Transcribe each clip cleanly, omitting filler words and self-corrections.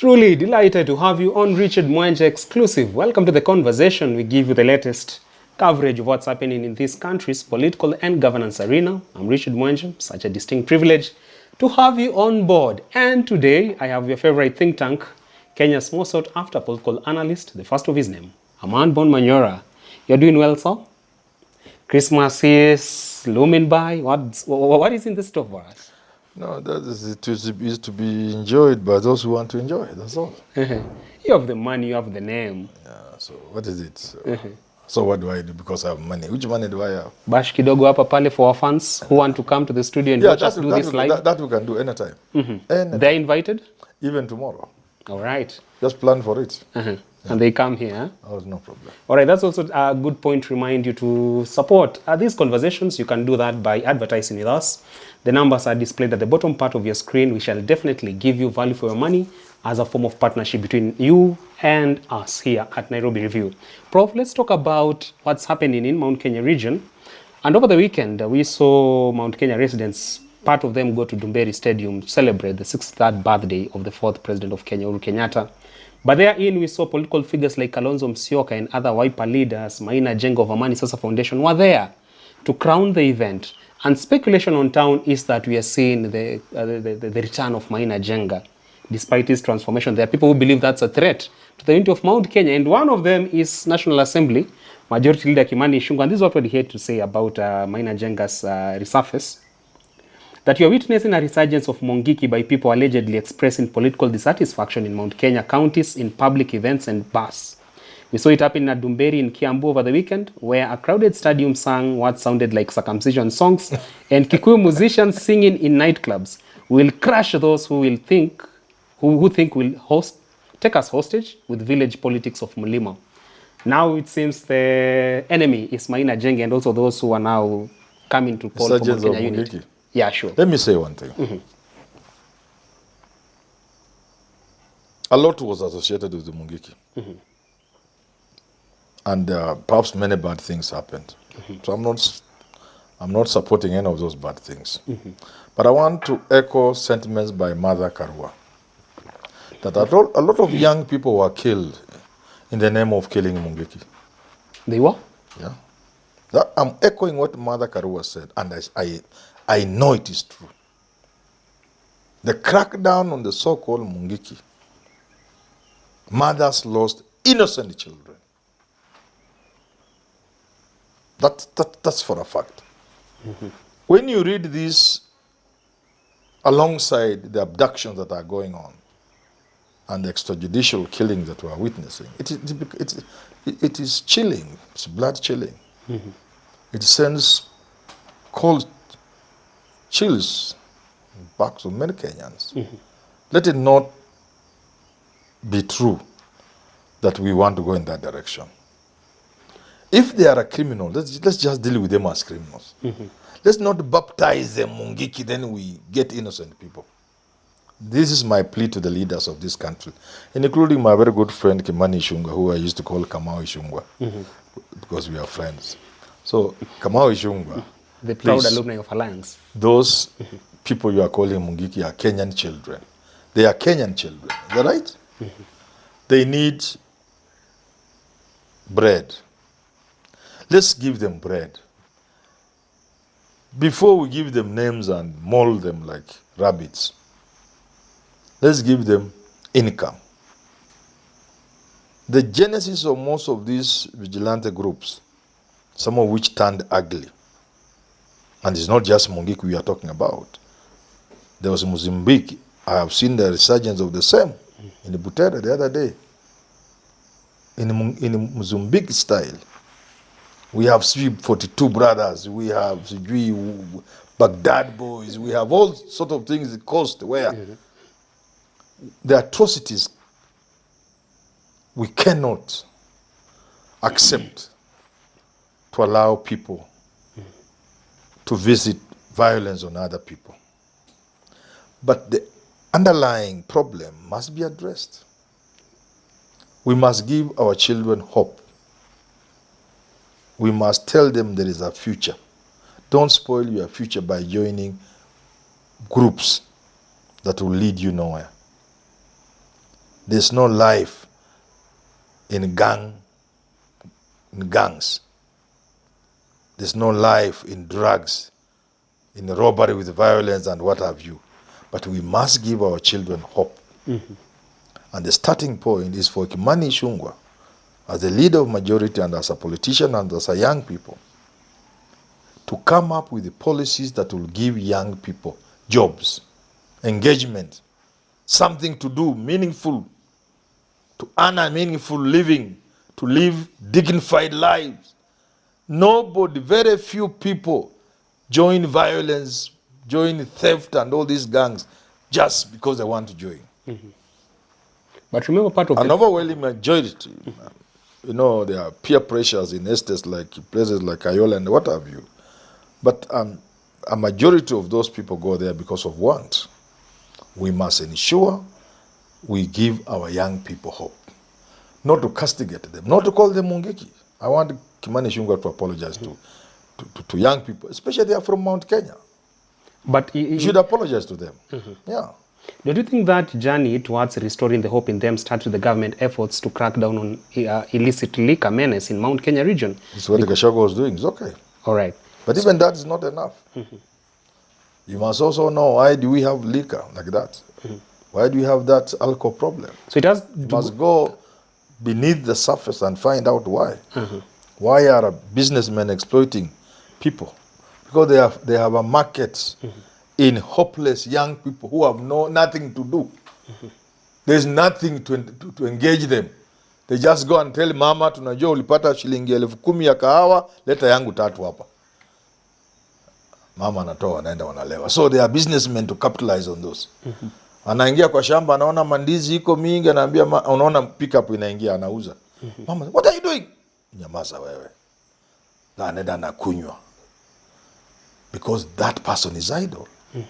Truly delighted to have you on Richard Mwanje Exclusive. Welcome to the conversation. We give you the latest coverage of what's happening in this country's political and governance arena. I'm Richard Mwanje, such a distinct privilege to have you on board. And today, I have your favorite think tank, Kenya's most sought after political analyst, the first of his name, Herman Manyora. You're doing well, sir? Christmas is looming by. What is in the store for us? No, that is to be enjoyed by those who want to enjoy. That's all. You have the money, you have the name. Yeah. So what is it? So what do I do because I have money? Which money do I have? Bash kidogo hapa pale for our fans who want to come to the studio and watch us do this live. That we can do anytime. Anytime. They're invited? Even tomorrow. All right. Just plan for it. Yeah. And they come here. Oh, no problem. All right, that's also a good point to remind you to support these conversations. You can do that by advertising with us. The numbers are displayed at the bottom part of your screen. We shall definitely give you value for your money as a form of partnership between you and us here at Nairobi Review. Prof, let's talk about what's happening in Mount Kenya region. And over the weekend, we saw Mount Kenya residents, part of them go to Dumberi Stadium to celebrate the 63rd birthday of the 4th president of Kenya, Uhuru Kenyatta. But therein, we saw political figures like Kalonzo Musyoka and other Wiper leaders, Maina Jengo of Amani Sasa Foundation, were there to crown the event. And speculation on town is that we are seeing the return of Maina Jenga. Despite his transformation, there are people who believe that's a threat to the unity of Mount Kenya. And one of them is National Assembly, Majority Leader Kimani Ichung'wah. And this is what we had to say about Maina Jenga's resurface. That you are witnessing a resurgence of Mungiki by people allegedly expressing political dissatisfaction in Mount Kenya counties in public events and bars. We saw it happen at Dumberi in Kiambu over the weekend, where a crowded stadium sang what sounded like circumcision songs, and Kikuyu musicians singing in nightclubs will crush those who think will take us hostage with village politics of Mulima. Now it seems the enemy is Maina Jenga and also those who are now coming to call for Mount Kenya unity. Yeah, sure. Let me say one thing. A lot was associated with the Mungiki. And perhaps many bad things happened. So I'm not supporting any of those bad things. But I want to echo sentiments by Mother Karua. That a lot of young people were killed in the name of killing Mungiki. They were? Yeah. I'm echoing what Mother Karua said, and I know it is true. The crackdown on the so-called Mungiki, mothers lost innocent children. That's for a fact. When you read this alongside the abductions that are going on and the extrajudicial killings that we are witnessing, it is chilling. It's blood chilling. It sends cold chills back to many Kenyans. Let it not be true that we want to go in that direction. If they are a criminal, let's just deal with them as criminals. Let's not baptize them Mungiki, then we get innocent people. This is my plea to the leaders of this country, and including my very good friend Kimani Ichung'wah, who I used to call Kamau Ichung'wah, because we are friends. So, Kamau Ichung'wah, the proud alumni of Alliance. Those people you are calling Mungiki are Kenyan children. They are Kenyan children. Is that right? They need bread. Let's give them bread. Before we give them names and mold them like rabbits, let's give them income. The genesis of most of these vigilante groups, some of which turned ugly, and it's not just Mungiki we are talking about. There was Mozambique. I have seen the resurgence of the same in the Butere the other day. In Mozambique style, we have 42 brothers, we have Baghdad boys, we have all sort of things in the coast where the atrocities we cannot accept to allow people to visit violence on other people. But the underlying problem must be addressed. We must give our children hope. We must tell them there is a future. Don't spoil your future by joining groups that will lead you nowhere. There's no life in gangs. There's no life in drugs, in robbery with violence and what have you. But we must give our children hope. And the starting point is for Kimani Ichung'wah, as a leader of majority and as a politician and as a young people, to come up with the policies that will give young people jobs, engagement, something to do, meaningful, to earn a meaningful living, to live dignified lives. Nobody, very few people join violence, join theft and all these gangs just because they want to join. But remember, part of an overwhelming majority, you know, there are peer pressures in estates like places like Ayola and what have you. But a majority of those people go there because of want. We must ensure we give our young people hope, not to castigate them, not to call them Mungiki. I want Kimani Ichung'wah to apologize to young people, especially they are from Mount Kenya. But you should apologize to them. Yeah. Don't you think that journey towards restoring the hope in them starts with the government efforts to crack down on illicit liquor menace in Mount Kenya region? It's what the Gachagua was doing. It's okay. All right. But even that is not enough. You must also know, why do we have liquor like that? Why do we have that alcohol problem? So it has you must go beneath the surface and find out why. Why are businessmen exploiting people? Because they have a market in hopeless young people who have nothing to do. There's nothing to engage them. They just go and tell mama, tunajua ulipata shilingi 10,000 ya kahawa, leta yangu 3 hapa. Mama anatoa, wanaenda wanalewa. So they are businessmen to capitalize on those. Anaingia kwa shamba, anaona mandizi iko mingi, anaambia unaona pickup inaingia, anauza. Mama, what are you doing? Nyamaza wewe. Na anaenda anakunywa. Because that person is idle.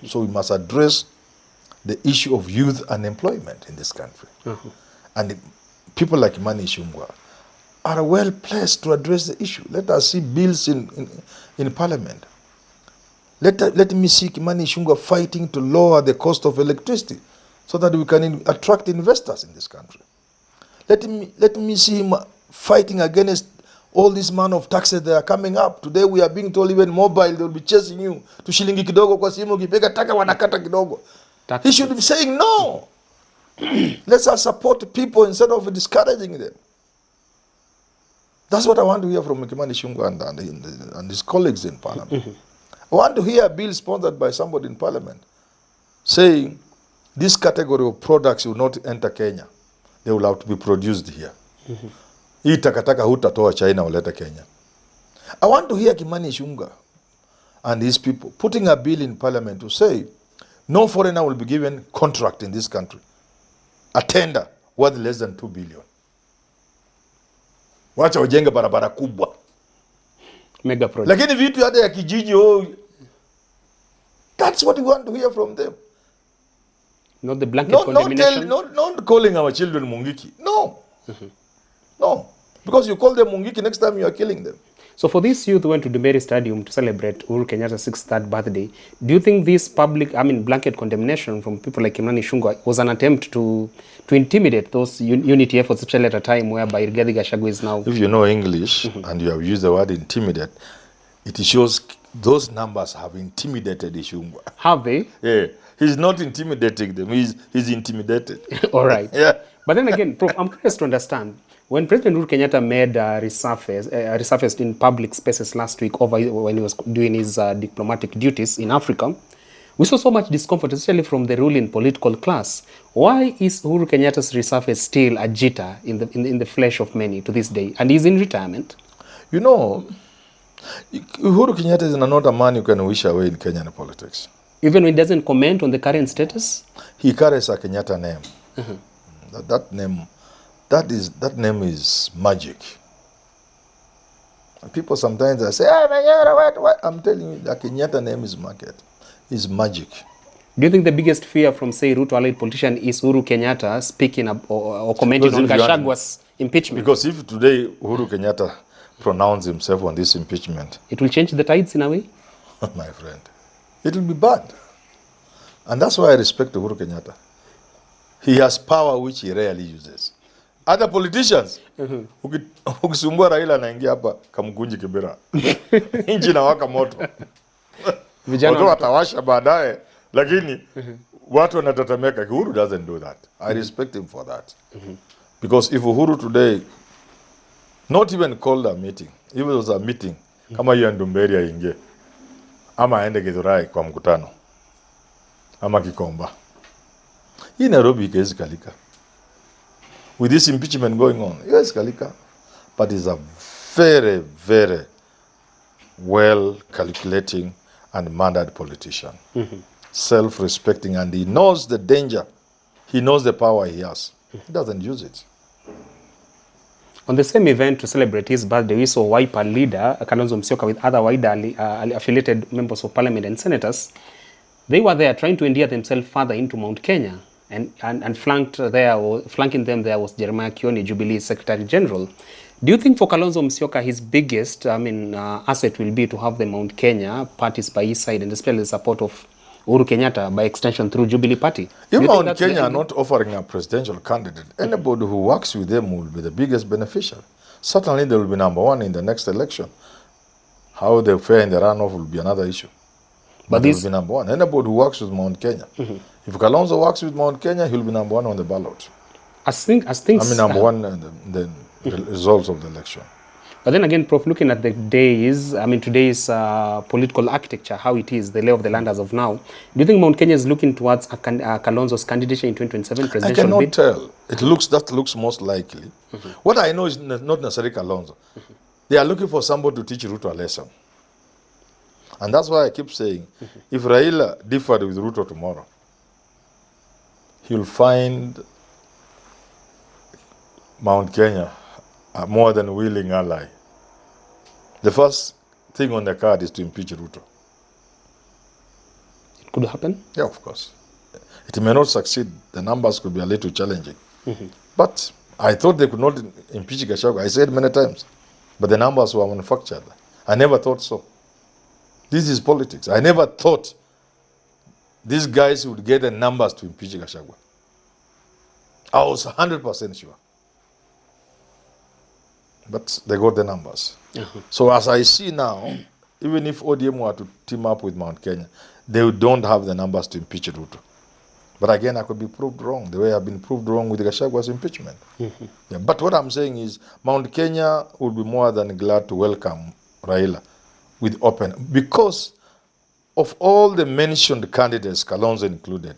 So we must address the issue of youth unemployment in this country. And people like Kimani Ichung'wah are well placed to address the issue. Let us see bills in parliament. Let me see Kimani Ichung'wah fighting to lower the cost of electricity so that we can attract investors in this country. Let me see him fighting against all this amount of taxes that are coming up. Today we are being told even mobile, they will be chasing you to shilingi kidogo kwa simu, ukipeka taka wanakata kidogo. He should be saying no. Let's support people instead of discouraging them. That's what I want to hear from Kimani Ichung'wah and his colleagues in parliament. I want to hear a bill sponsored by somebody in parliament saying this category of products will not enter Kenya. They will have to be produced here. Hii takataka hutatoa China uleta Kenya. I want to hear Kimani Ichung'wah and his people putting a bill in parliament to say no foreigner will be given contract in this country, a tender worth less than 2 billion. Wacha wajenge barabara kubwa. Mega project. Lakini vitu hata ya kijiji, that's what we want to hear from them. Not the blanket condemnation. Not calling our children Mungiki. No. No. Because you call them Mungiki, next time you are killing them. So for this youth who went to Dumeri Stadium to celebrate Uhuru Kenyatta's 63rd birthday, do you think this blanket condemnation from people like Kimani Ichung'wah was an attempt to intimidate those unity efforts, especially at a time whereby Rigathi Gachagua is now... If you know English and you have used the word intimidate, it shows those numbers have intimidated Ichung'wah. Have they? Yeah. He's not intimidating them. He's intimidated. All right. Yeah. But then again, Prof, I'm curious to understand. When President Uhuru Kenyatta made resurfaced in public spaces last week when he was doing his diplomatic duties in Africa, we saw so much discomfort, especially from the ruling political class. Why is Uhuru Kenyatta's resurface still a jitter in the flesh of many to this day? And he's in retirement. You know, Uhuru Kenyatta is not a man you can wish away in Kenyan politics. Even when he doesn't comment on the current status? He carries a Kenyatta name. That name is magic. And people sometimes say, "Hey, Manyora, what?" I'm telling you, the Kenyatta name is magic. Do you think the biggest fear from, say, Ruto allied politician is Uhuru Kenyatta speaking or commenting on Gachagua's impeachment? Because if today Uhuru Kenyatta pronounced himself on this impeachment, it will change the tides in a way? My friend, it will be bad. And that's why I respect Uhuru Kenyatta. He has power which he rarely uses. Other politicians, ukisumbua Raila anaingia hapa kamkunji kibera. Inji na waka moto. Watu watawasha baadaye, lakini watu wanatatameka. Uhuru doesn't do that. I respect him for that. Because if Uhuru today not even called a meeting, if it was a meeting, kama hiyo Ndumberi aingie, ama aende Githurai kwa mkutano, ama Kikomba, hii Nairobi ikawezi kalika. With this impeachment going on, yes, kalika. But he's a very, very well calculating and mannered politician. Self-respecting, and he knows the danger. He knows the power he has. He doesn't use it. On the same event to celebrate his birthday, we saw Wiper leader Kalonzo Musyoka with other widely affiliated members of parliament and senators. They were there trying to endear themselves further into Mount Kenya, and flanking them there was Jeremiah Kioni, Jubilee Secretary General. Do you think for Kalonzo Musyoka his biggest asset will be to have the Mount Kenya parties by his side, and especially the support of Uhuru Kenyatta by extension through Jubilee Party? If Mount Kenya are not offering a presidential candidate, anybody who works with them will be the biggest beneficiary. Certainly they will be number one in the next election. How they fare in the runoff will be another issue. But they will be number one. Anybody who works with Mount Kenya. If Kalonzo works with Mount Kenya, he'll be number one on the ballot. As things number one in the results of the election. But then again, Prof, looking at the today's political architecture, how it is, the lay of the land as of now, do you think Mount Kenya is looking towards Kalonzo's candidature in 2027 presidential bid? I cannot tell. That looks most likely. What I know is not necessarily Kalonzo. They are looking for somebody to teach Ruto a lesson. And that's why I keep saying, if Raila differed with Ruto tomorrow, he'll find Mount Kenya a more than willing ally. The first thing on the card is to impeach Ruto. It could happen? Yeah, of course. It may not succeed. The numbers could be a little challenging. But I thought they could not impeach Gachagua. I said many times. But the numbers were manufactured. I never thought so. This is politics. I never thought these guys would get the numbers to impeach Gachagua. I was 100% sure. But they got the numbers. So as I see now, even if ODM were to team up with Mount Kenya, they don't have the numbers to impeach Ruto. But again, I could be proved wrong, the way I've been proved wrong with Gachagua's impeachment. Yeah, but what I'm saying is, Mount Kenya will be more than glad to welcome Raila with open, because of all the mentioned candidates, Kalonzo included,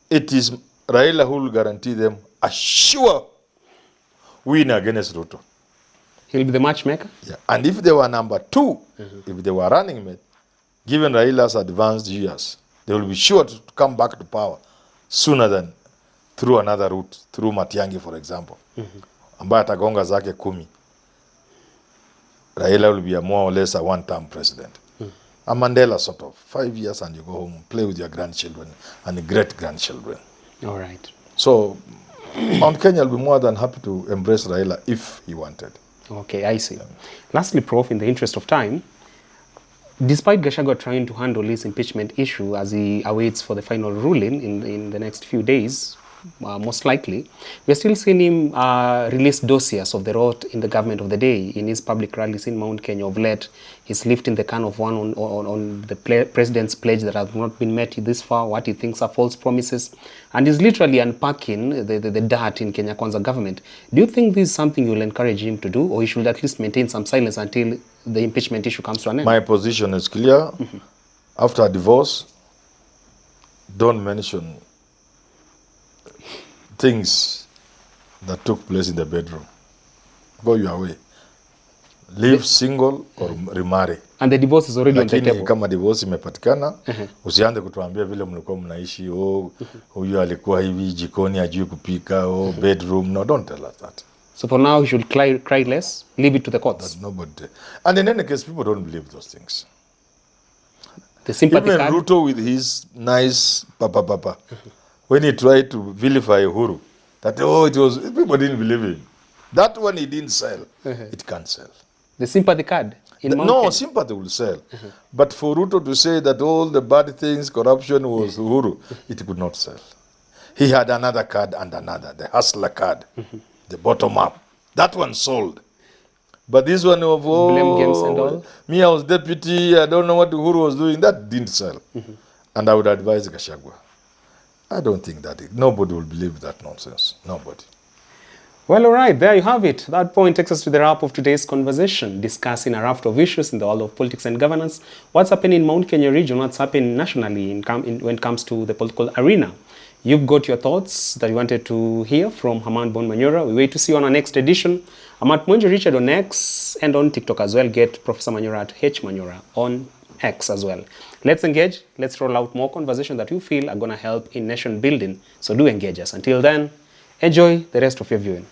it is Raila who will guarantee them a sure win against Ruto. He'll be the matchmaker? Yeah. And if they were number two, if they were running mate, given Raila's advanced years, they will be sure to come back to power sooner than through another route, through Matiang'i, for example. Ambaye atagonga zake 10. Raila will be a more or less a one-term president. A Mandela sort of. 5 years and you go home, play with your grandchildren and great-grandchildren. All right. So Mount Kenya will be more than happy to embrace Raila if he wanted. Okay, I see. Lastly, Prof, in the interest of time, despite Gachagua trying to handle his impeachment issue as he awaits for the final ruling in the next few days, most likely, we're still seeing him release dossiers of the rot in the government of the day in his public rallies in Mount Kenya of late. He's lifting the can of one on the president's pledge that has not been met this far, what he thinks are false promises, and he's literally unpacking the dirt in Kenya Kwanza government. Do you think this is something you will encourage him to do, or he should at least maintain some silence until the impeachment issue comes to an end? My position is clear. After a divorce, don't mention things that took place in the bedroom. Go your way. Live single or remarry. And the divorce is already on the table. Kama divorce imepatikana, usianze kutuambia vile mlikuwa mnaishi, huyu alikuwa hivi jikoni hajui kupika, bedroom. No, don't tell us that. So for now, he should cry less, leave it to the courts. But nobody. And in any case, people don't believe those things. The sympathy Even card. Ruto with his nice papa. When he tried to vilify Uhuru, that people didn't believe him. That one he didn't sell. It can't sell. The sympathy card. No, sympathy will sell. But for Ruto to say that all the bad things, corruption was Uhuru, it could not sell. He had another card and another, the hustler card, the bottom up. That one sold. But this one of, blame games and all. Me, I was deputy, I don't know what Uhuru was doing, that didn't sell. And I would advise Gachagua. I don't think that, nobody will believe that nonsense. Nobody. Well, all right, there you have it. That point takes us to the wrap of today's conversation, discussing a raft of issues in the world of politics and governance. What's happening in Mount Kenya region, what's happening nationally when it comes to the political arena. You've got your thoughts that you wanted to hear from Herman Manyora. We wait to see you on our next edition. I'm at Mwenje Richard on X and on TikTok as well. Get Professor Manyora at H Manyora on X as well. Let's engage. Let's roll out more conversations that you feel are going to help in nation building. So do engage us. Until then, enjoy the rest of your viewing.